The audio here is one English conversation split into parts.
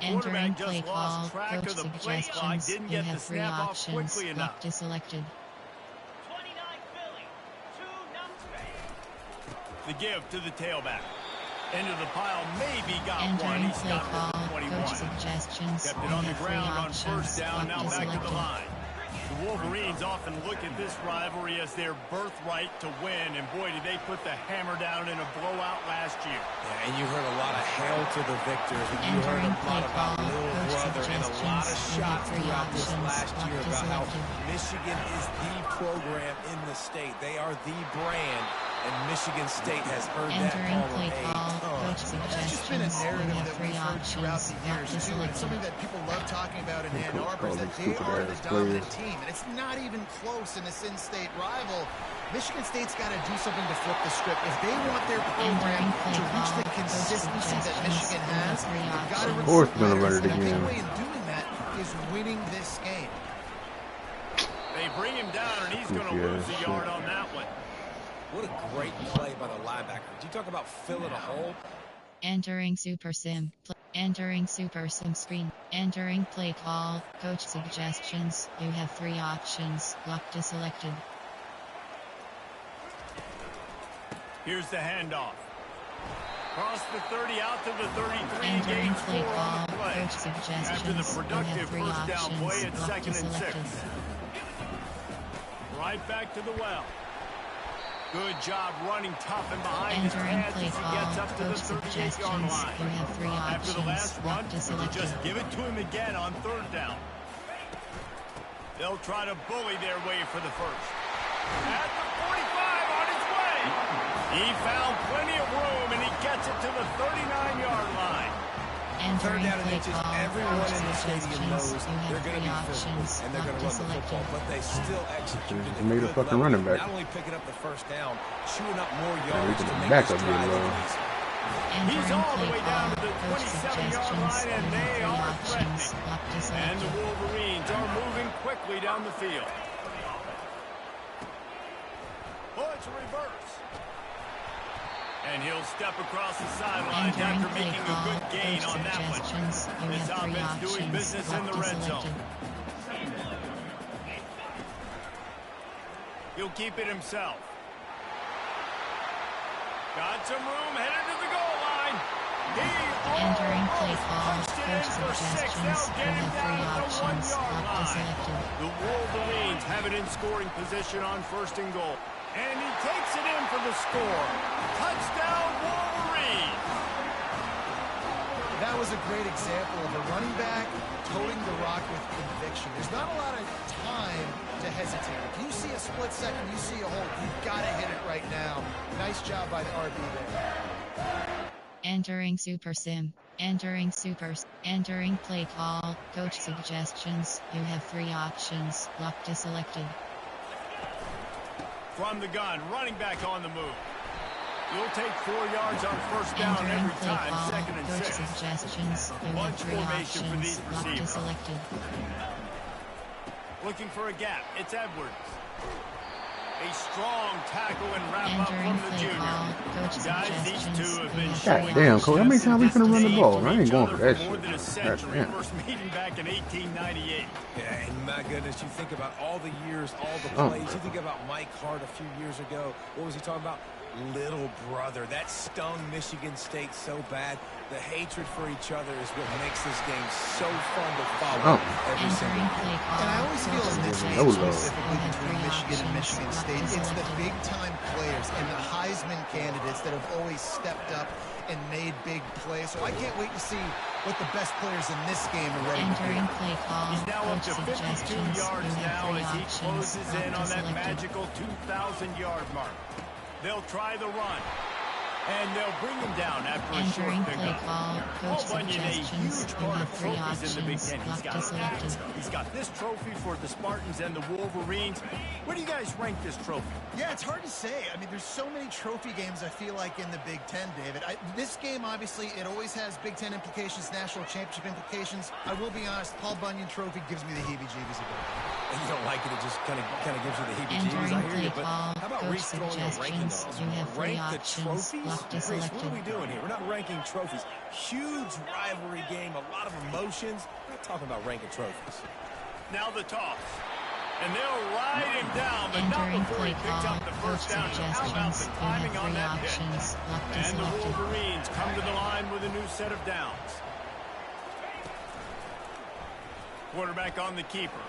Entering play call, coach suggestions, you have 3 options, lock to selected. The give to the tailback. Into the pile, maybe got one. Entering He play stopped call, at the 21. coach suggestions, Kept you it on the have 3 ground on options, first down, now lock to back to the selected. line. The Wolverines often look at this rivalry as their birthright to win, and boy, did they put the hammer down in a blowout last year. Yeah, and you heard a lot of hail to the victors, and you heard a lot about little brother, and a lot of shots throughout this last year about how Michigan is the program in the state. They are the brand, and Michigan State has heard that Entering call play of call, coach It's just been a suggestions, you narrative have that 3 we've heard throughout options, the lock years, to too. And it's something selected. that people love talking about in Ann Arbor is that they are the dominant team. And it's not even close in this in-state rival. Michigan State's got to do something to flip the script. If they want their program to reach the consistency that Michigan has, they've got to recruit players. And a big way in doing that is winning this game. They bring him down, and he's going to lose a yard on that one. What a great play by the linebacker. Did you talk about filling a hole? Entering Super Sim. Entering Super Sim screen. Entering play call, coach suggestions, you have 3 options, lock to selected. Here's the handoff. Cross the 30 out to the 33. Entering Gains play 4 on call, the play. coach After the suggestions, you productive have 3 first down options, play, it's lock to 2nd and 6. selected. Right back to the well. Good job running tough and behind his Entering pads play as he call, gets up to the coach 38-yard suggestions, line. you have 3 After the options, last run, lock to you selected. just give it to him again on 3rd down. They'll try to bully their way for the first. At the 45 on his way. He found plenty of room, and he gets it to the 39-yard line. Entering Down and play inches, call, everyone coach in the stadium suggestions, knows you they're have going to 3 be options, physical, and they're lock going to to run the selected. football, but they still executed Just at made a good fucking level. running back. Not only picking up the first down, chewing up more we yards can to make back this up getting drive low. easy. He's Entering all the play way down call, to the coach 27-yard suggestions, line, and you they have 3 are options, threatening. lock to And the selected. Wolverines are moving quickly down the field. Oh, it's a reverse. And he'll step across the sidelines Entering after play making a call, good gain coach on that one. suggestions, you This have 3 offense doing options, business in lock the to red selected. zone. He'll keep it himself. Got some room, headed to the goal line. Entering play call, Punched it coach in for 6. suggestions, They'll you get him have 3 down at the options, 1-yard lock to line. selected. The Wolverines have it in scoring position on 1st and goal. And he takes it in for the score. Touchdown, Wolverines! That was a great example of a running back toting the rock with conviction. There's not a lot of time to hesitate. If you see a split second, you see a hole, you've got to hit it right now. Nice job by the RB there. Entering Super Sim. Entering Entering play call, coach suggestions, you have 3 options, lock to selected. From the gun, running back on the move. You'll take 4 yards on 1st down Entering every play time, call, 2nd and coach 6. suggestions, you have Bunch 3 formation for these options, lock to receivers. selected. Looking for a gap. It's Edwards. A strong tackle and wrap up Entering from the play junior. call, coach Guys, these suggestions, two have you been have showing 3 God damn, Cole, how many options, times we lock to finna run the selected. ball? I ain't going for that more than a shit. century. God damn. First meeting back in 1898. Yeah, and my goodness, you think about all the years, all the Oh. plays. You think about Mike Hart a few years ago. What was he talking about? Little brother. That stung Michigan State so bad. The hatred for each other is what makes this game so fun to follow every single Entering day. play call, And I always feel coach in this game, No love. specifically you have between 3 Michigan and Michigan options, State, lock to it's the selected. big-time players and the Heisman candidates that have always stepped up and made big plays. So I can't wait to see what the best players in this game are ready to do. Entering play call, He's now up coach to 52 suggestions, yards you have now 3 as he options, closes lock in to on that selected. magical 2,000-yard mark. They'll try the run. And they'll bring him down after a short Entering play pickup. call, coach Paul Bunyan, a suggestions, huge you part have of 3 trophies in the Big options, Ten. He's lock got to selected. hats. He's got this trophy for the Spartans and the Wolverines. Where do you guys rank this trophy? Yeah, it's hard to say. I mean, there's so many trophy games, I feel like, in the Big Ten, David. This game, obviously, it always has Big Ten implications, national championship implications. I will be honest, Paul Bunyan Trophy gives me the heebie-jeebies a bit. And you don't like it, it just kind of gives you the heebie-jeebies. Entering I hear play you, but call, how about coach Reese throwing a ranking suggestions, those? you have 3 Rank the options, trophies? Locked to Reese, what selected. are we doing here? We're not ranking trophies. Huge rivalry game, a lot of emotions. We're not talking about ranking trophies. Now the toss. And they'll ride him down, but not Entering before he play picks call. up the Coach first down. How about the suggestions. You timing have on 3 that hit? options. Locked to And the selected. Wolverines come to the line with a new set of downs. Quarterback on the keeper.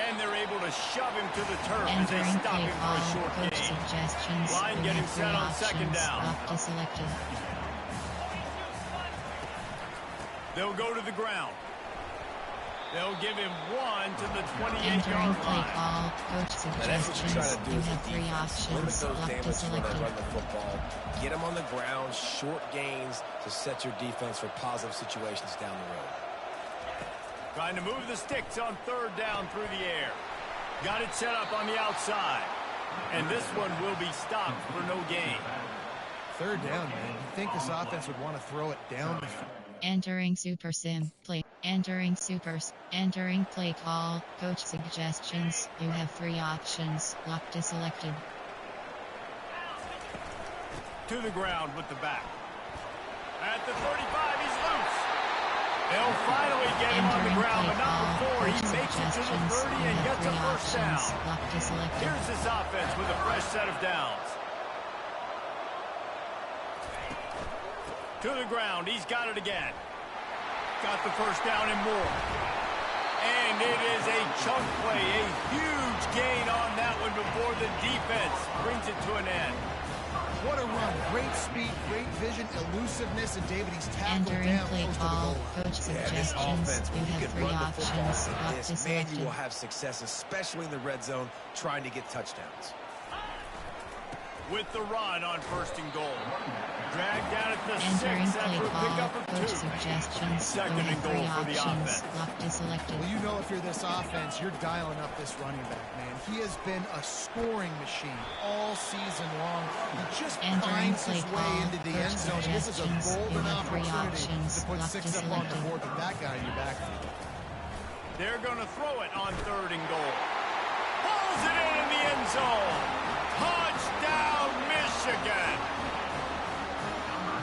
And they're able to shove him to the turf as they Entering stop play him for call. a short Coach gain. suggestions. Line You getting have 3 set on second options. down. Locked to selected. They'll go to the ground. They'll give him 1 to the Entering 28-yard play line. call. Coach And that's what you try suggestions. to do You as a have 3 defense. Limit options. those Locked to damage when they selected. run the football. Get them on the ground, short gains to set your defense for positive situations down the road. Trying to move the sticks on third down through the air. Got it set up on the outside. And this one will be stopped for no gain. Third down, man. You think this offense would want to throw it down? Entering Super Sim. Play. Entering Supers. Entering play call. Coach suggestions. You have 3 options. Locked to selected. To the ground with the back. At the 35, he's loose. They'll finally get him on the Entering ground, play but not call. before he Coach makes it to the suggestions. 30 You and have gets 3 a first down. options. Locked to selected. Here's this offense with a fresh set of downs. To the ground, he's got it again. Got the first down and more. And it is a chunk play, a huge gain on that one before the defense brings it to an end. What a run. Great speed, great vision, elusiveness, and David, he's tackled Entering down play close to the call. goal line. Coach Yeah, this suggestions. offense, You when you have can 3 run the football options. like Locked to this, man, you selected. will have success, especially in the red zone, trying to get touchdowns. With the run on first and goal. Dragged down at the Entering 6 play after a call. pickup of Coach 2. suggestions. Second You and have goal 3 for the options. offense. Locked to selected. Well, you know if you're this offense, you're dialing up this running back, man. He has been a scoring machine all season long. He just Entering finds play his way call. into the Coach end zone. This is a suggestions. You golden have 3 opportunity options. to put Locked 6 to up on the selected. board with that guy in your backfield. They're going to throw it on third and goal. Pulls it in the end zone. Touchdown, Michigan.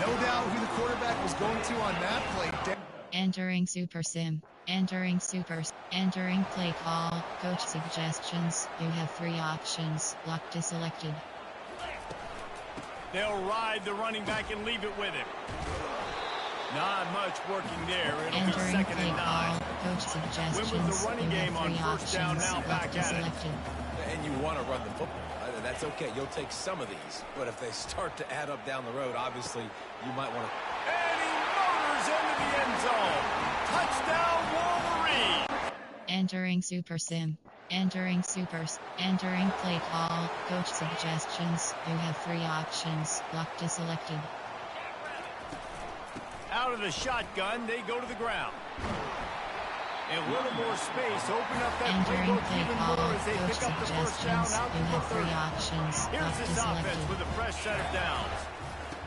No doubt who the quarterback was going to on that play. Entering Super Sim. Entering Supers. Entering play call. Coach suggestions. You have 3 options. Locked to selected. They'll ride the running back and leave it with him. Not much working there. It'll be Entering second play and 9. call. Coach suggestions. Went with the running You game have on 3 first down, options. now Locked back to at it. selected. And you want to run the football. That's okay. You'll take some of these. But if they start to add up down the road, obviously, you might want to. And he motors into the end zone. Touchdown, Wolverine. Entering Super Sim. Entering Supers. Entering play call. Coach suggestions. You have 3 options. Locked to selected. Out of the shotgun, they go to the ground. A little more space, open up that Entering playbook play even call. more as they Coach pick up the first down suggestions. out You to the have 3 30. options. Here's Locked to this offense selected. with a fresh set of downs.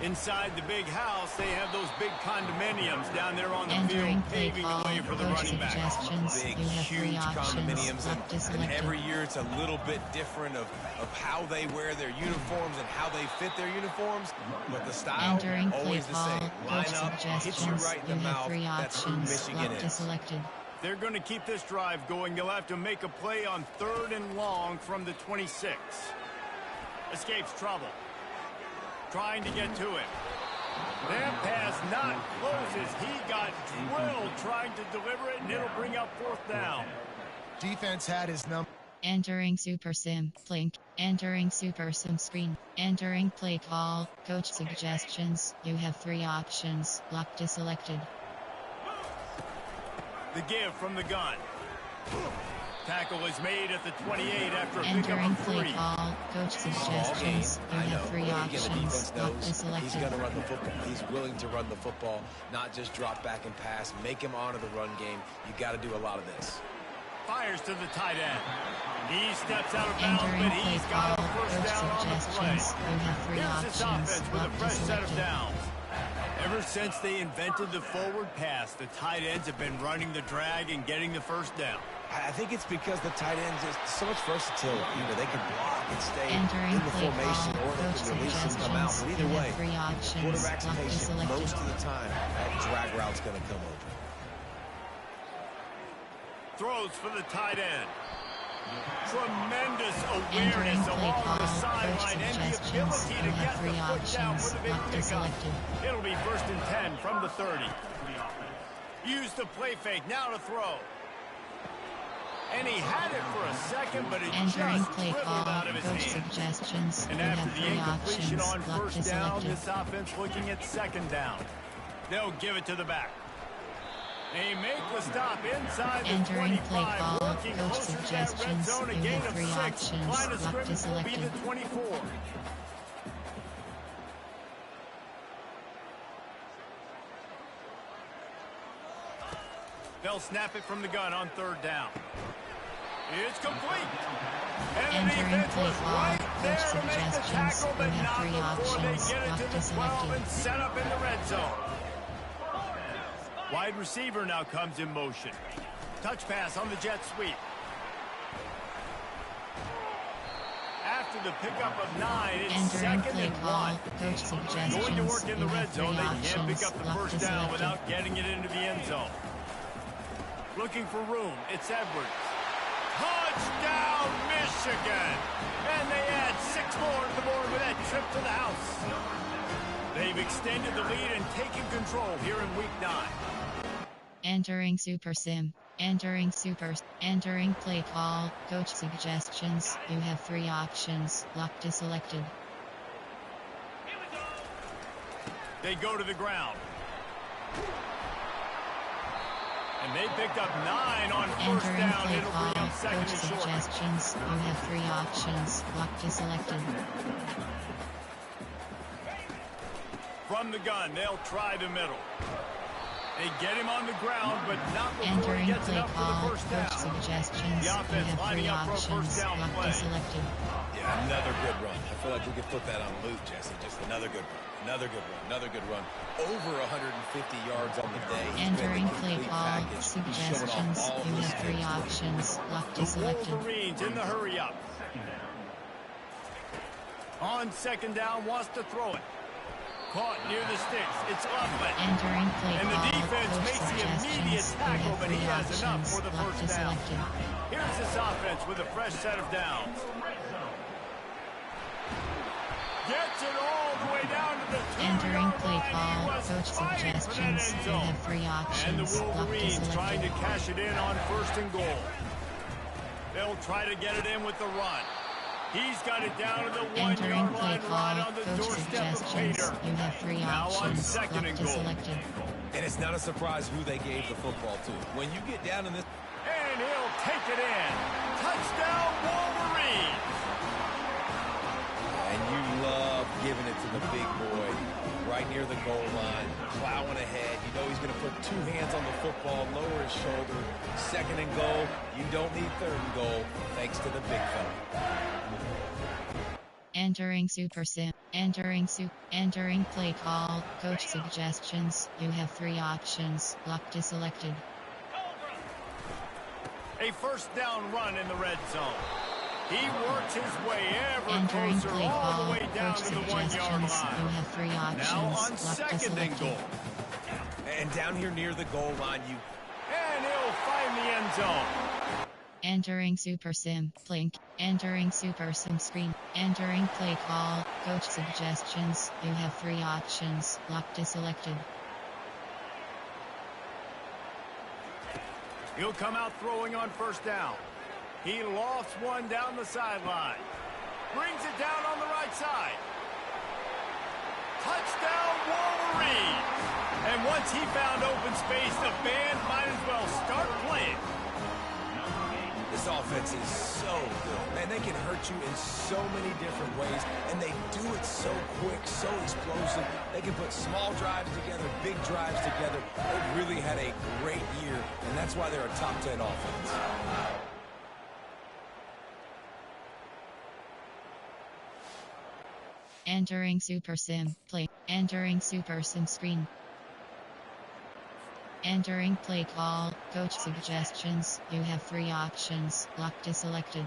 Inside the big house, they have those big condominiums down there on the Entering field, play paving call. the way for the Coach running back. suggestions. Big, You have 3 huge options. condominiums, Locked to and selected. every year it's a little bit different of how they wear their uniforms and how they fit their uniforms, but the style Entering play always the call. same. Coach Line up, hit you suggestions. right in You the have mouth. 3 That's who options. Michigan Locked to is. selected. They're going to keep this drive going. They'll have to make a play on third and long from the 26. Escapes trouble. Trying to get to it. That pass not closes. He got drilled trying to deliver it, and it'll bring up fourth down. Defense had his number. Entering Super Sim. Blink. Entering Super Sim screen. Entering play call. Coach suggestions. You have 3 options. Locked to selected. The give from the gun. Tackle is made at the 28 after a pickup Entering of play 3. call. Coach suggestions. You I know. have 3 Again, the options. defense Locked to knows he's selected. going to run the football. He's willing to run the football, not just drop back and pass, make him honor the run game. You got to do a lot of this. Fires to the tight end. He steps out of bounds, Entering but play he's got call. a first Coach down on the play. suggestions. You have 3 Here's this options. offense with a Locked to fresh set of selected. downs. Ever since they invented the forward pass, the tight ends have been running the drag and getting the first down. I think it's because the tight ends is so much versatility. You know, they can block and stay Entering in the play formation, call, or they coach can release and come out. But either suggestions. way, Three options. quarterback's Lock to patient. selected. Most of the time, that drag route's going to come over. Throws for the tight end. Tremendous Entering awareness play along call, the coach sideline and the suggestions. ability You to have get the three foot down options. for the big Lock to pickup. selected. It'll be 1st and 10 from the 30. Use the play fake, now to throw. And he had it for a second, but it Entering just play dribbled call, out of his coach hand. suggestions. And You after have the three incompletion options. on Lock to first down, selected. this offense looking at 2nd down. They'll give it to the back. They make the stop inside the Entering 25, play call, working coach closer to that red suggestions. zone, a You gain have of three 6. options. Line of Lock to scrimmage will be selected. the 24. They'll snap it from the gun on 3rd down. It's complete. And the Entering defense play was call, right coach there to make the suggestions. tackle, You but have not three before they options. get it Lock to to the 12 selected. and set up in the red zone. Wide receiver now comes in motion. Touch pass on the jet sweep. After the pickup of 9, it's Entering 2nd play and call, 1. coach suggestions. Going to work in the You red have zone. three They can't pick options. up the Lock first to down selected. without getting it into the end zone. Looking for room. It's Edwards. Touchdown, Michigan! And they add 6 more to the board with that trip to the house. They've extended the lead and taken control here in Week 9. Entering Super Sim. Entering play call, coach suggestions. You have three options. Lock to selected. They go to the ground. And they picked up 9 on first Entering down. play It'll call, bring up 2nd coach and short. suggestions. You have three options. Lock to selected. From the gun, they'll try the middle. They get him on the ground, but not before he Entering gets play enough for call, the first coach down. suggestions. The You offense have lining three up for a first options. down Lock play. to selected. Yeah, another good run. I feel like we could put that on loop, Jesse. Just another good run. Another good run. Another good run. Over 150 yards on the day. He's been Entering the play complete call, package. He's showing off suggestions. all of You his have three skills. options. Lock to The selected. Wolverines in the hurry up. On 2nd down, wants to throw it. Caught near the sticks. It's Loveland. Entering play And the call, defense coach makes the immediate suggestions. You tackle, have but he three has enough options. for the Lock first to down. selected. Here's this offense with a fresh set of downs. Gets it all the way down to the 2-yard Entering play line. He call, was coach fighting for that suggestions. end You zone. have three And the options. Lock to Wolverines trying to selected. cash it in on 1st and goal. They'll try to get it in with the run. He's got it down to the Entering 1-yard play line right call, on the coach doorstep of suggestions. Pater. You have three Now on options. 2nd Lock and to goal. selected. And it's not a surprise who they gave the football to. When you get down in this... And he'll take it in. Touchdown, Wolverine. And you love giving it to the big boy right near the goal line, plowing ahead. You know he's going to put 2 hands on the football, lower his shoulder. 2nd and goal. You don't need 3rd and goal, thanks to the big fella. Entering Super Sim. Entering play call, coach suggestions. You have three options. Lock to selected. A first down run in the red zone. He works his way ever Entering closer play all call, the way down coach to the 1-yard suggestions. You line. have three options. Now on Lock to 2nd and selected. goal. And down here near the goal line, you... And he'll find the end zone. Entering Super Sim. Blink. Entering Super Sim screen. Entering play call, coach suggestions. You have three options. Lock to selected. He'll come out throwing on first down. He lofts one down the sideline. Brings it down on the right side. Touchdown, Wolverines! And once he found open space, the band might as well start playing. This offense is so good. Man, they can hurt you in so many different ways, and they do it so quick, so explosive. They can put small drives together, big drives together. They've really had a great year, and that's why they're a top 10 offense. Entering Super Sim. Play. Entering Super Sim screen. Entering play call, coach suggestions. You have 3 options. Lock deselected.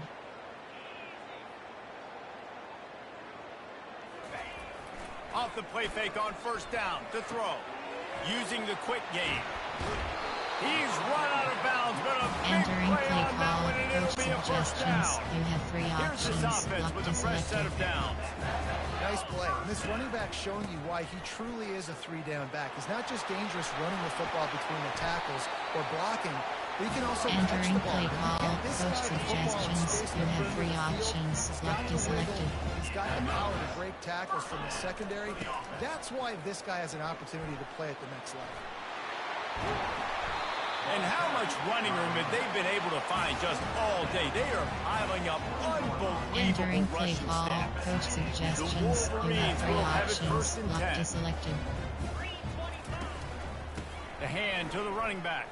Off the play fake on first down to throw. Using the quick game. He's run out of bounds, but a big play on that one, and it'll be a first down. You have 3 options. Here's this offense with a fresh set of downs. Nice play. And this running back showing you why he truly is a 3-down back. He's not just dangerous running the football between the tackles or blocking, but he can also catch the ball. Entering play call, coach suggestions. You have 3 options. Lock deselected. He's got the power to break tackles from the secondary. That's why this guy has an opportunity to play at the next level. And how much running room have they been able to find just all day? They are piling up Entering unbelievable play rushing call, stats. coach suggestions. You have 3 options. Lock deselected. The hand to the running back.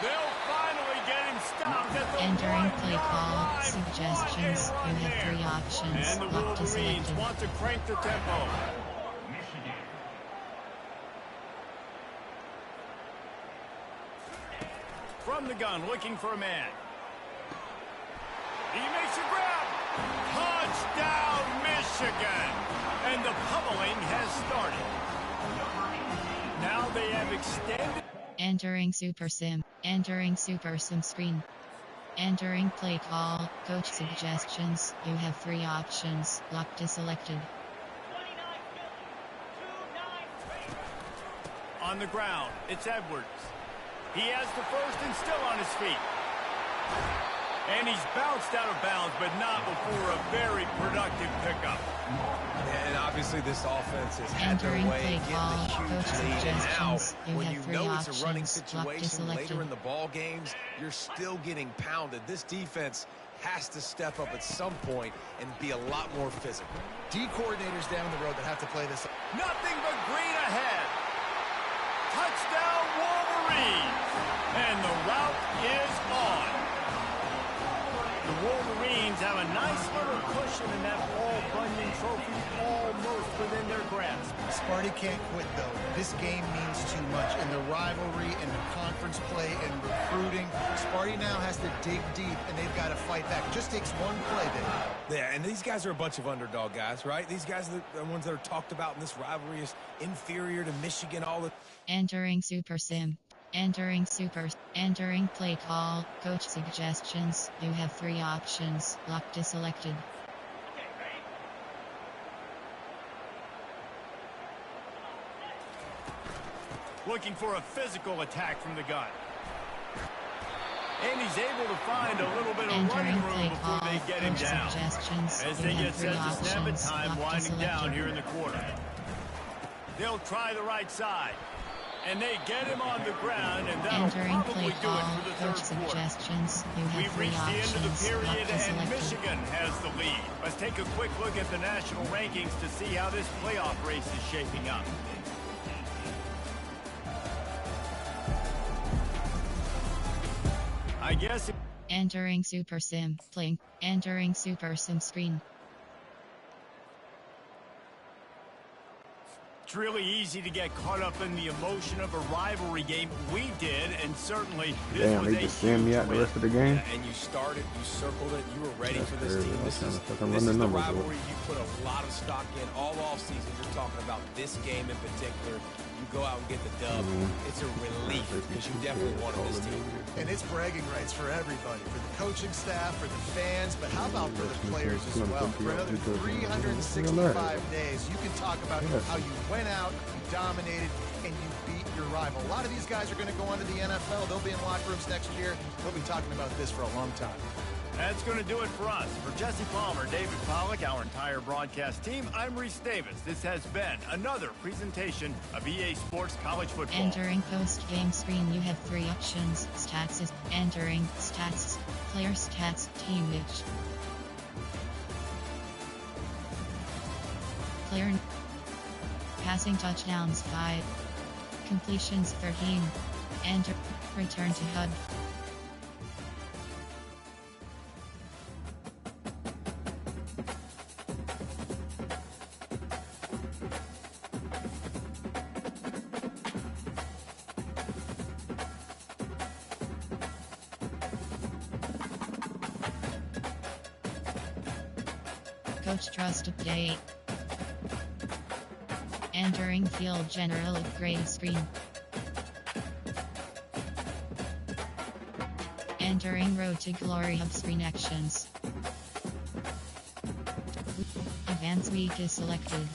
They'll finally get him stopped at the Entering play 1-yard call, line. suggestions. What a You run have 3 there. options. And the Lock Wolverines deselected. want to crank the tempo. From the gun, looking for a man. He makes a grab. Touchdown, Michigan. And the pummeling has started. Now they have extended. Entering Super Sim. Entering Super Sim screen. Entering play call, coach suggestions. You have 3 options. Lock deselected. On the ground, it's Edwards. He has the first and still on his feet. And he's bounced out of bounds, but not before a very productive pickup. And obviously this offense has had their Entering way play getting call, a huge coach lead. And now, suggestions. You when have you 3 know it's a running options. Lock situation later deselected. in the ball games, you're still getting pounded. This defense has to step up at some point and be a lot more physical. D coordinators down the road that have to play this. Nothing but green ahead. Touchdown, Wolverines. And the route is on. The Wolverines have a nice little cushion in that Paul Bunyan trophy almost within their grasp. Sparty can't quit, though. This game means too much. In the rivalry, in the conference play, and recruiting, Sparty now has to dig deep, and they've got to fight back. It just takes one play, Dave. Yeah, and these guys are a bunch of underdog guys, right? These guys are the ones that are talked about in this rivalry as inferior to Michigan all the Entering Super Sim. Entering play call, coach suggestions. You have 3 options. Lock deselected. Looking for a physical attack from the gun. And he's able to find a little bit of running Entering room play before call, they get him coach down. suggestions. As You they have get 3 set to snap it, options. time Lock winding down deselected. here in the quarter. They'll try the right side. And they get him on the ground, and that'll Entering probably play do call, it for the coach third quarter. suggestions. You have We've 3 reached the end of the options. period, Lock and deselected. Michigan has the lead. Let's take a quick look at the national rankings to see how this playoff race is shaping up. I guess Entering Super Sim. Playing. Entering Super Sim screen. it's really easy to get caught up in the emotion of a rivalry game. We did, and certainly this Damn, was they a just send me huge out the win. rest of the game. and you started, you circled it, you were ready That's for this crazy. team. I'm This trying is, to fucking this run the is the numbers up. rivalry you put a lot of stock in all off season. You're talking about this game in particular. You go out and get the dub. It's a relief because you definitely wanted this team. And it's bragging rights for everybody, for the coaching staff, for the fans, but how about for the players as well? For another 365 days, you can talk about how you went out, you dominated, and you beat your rival. A lot of these guys are going to go on to the NFL. They'll be in locker rooms next year. They'll be talking about this for a long time. That's going to do it for us. For Jesse Palmer, David Pollack, our entire broadcast team, I'm Reese Davis. This has been another presentation of EA Sports College Football. Entering post-game screen, you have 3 options. Stats is entering stats, player stats, team niche. Player passing touchdowns 5, completions 13. Enter return to HUD. Coach Trust Update. Entering Field General Upgrade screen. Entering Road to Glory Hub screen actions. Advance week is selected.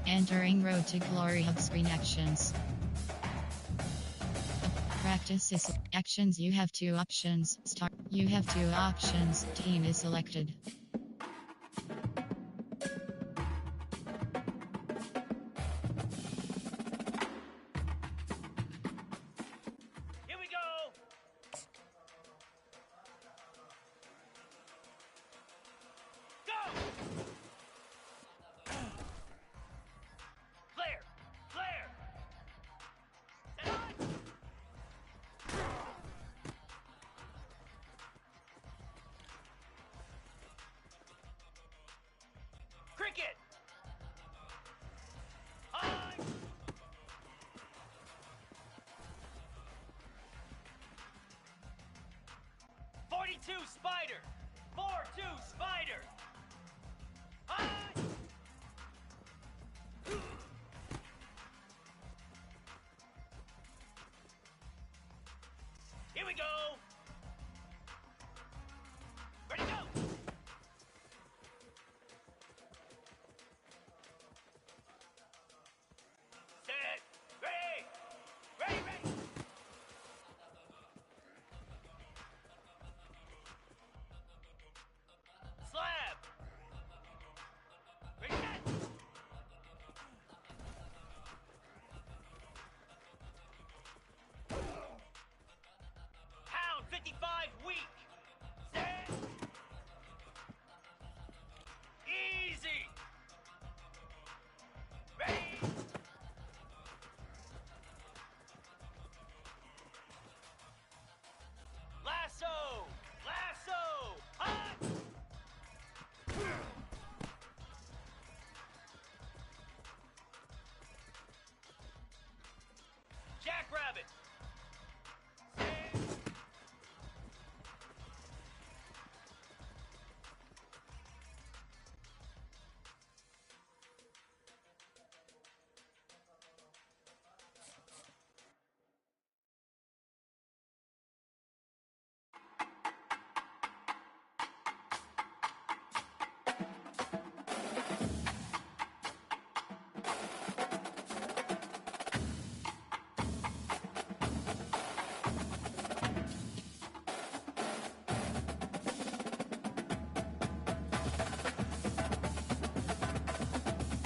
Entering Road to Glory Hub screen actions. Practice is actions. You have two options. Start. You have two options. Team is selected. Here we go. Go. Flare! Flare! Set on! Cricket! On! 42 Spider! 4-2 Spider! On! Here we go! Ready, go! Set! Ready! Ready, ready! Slab! Ready, set! Pound 55 weak! Set! Easy! Ready! Lasso! Lasso! Hot! Jackrabbit! Set!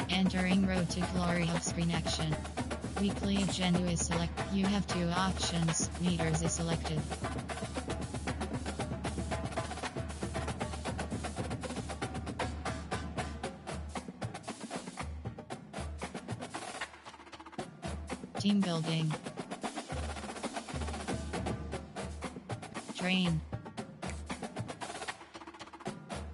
Entering Road to Glory Hub screen action. Weekly agenda is select. You have two options. Meters is selected. Team building. Train.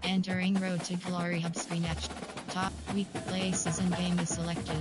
Entering Road to Glory Hub screen action. Top week places in game is selected.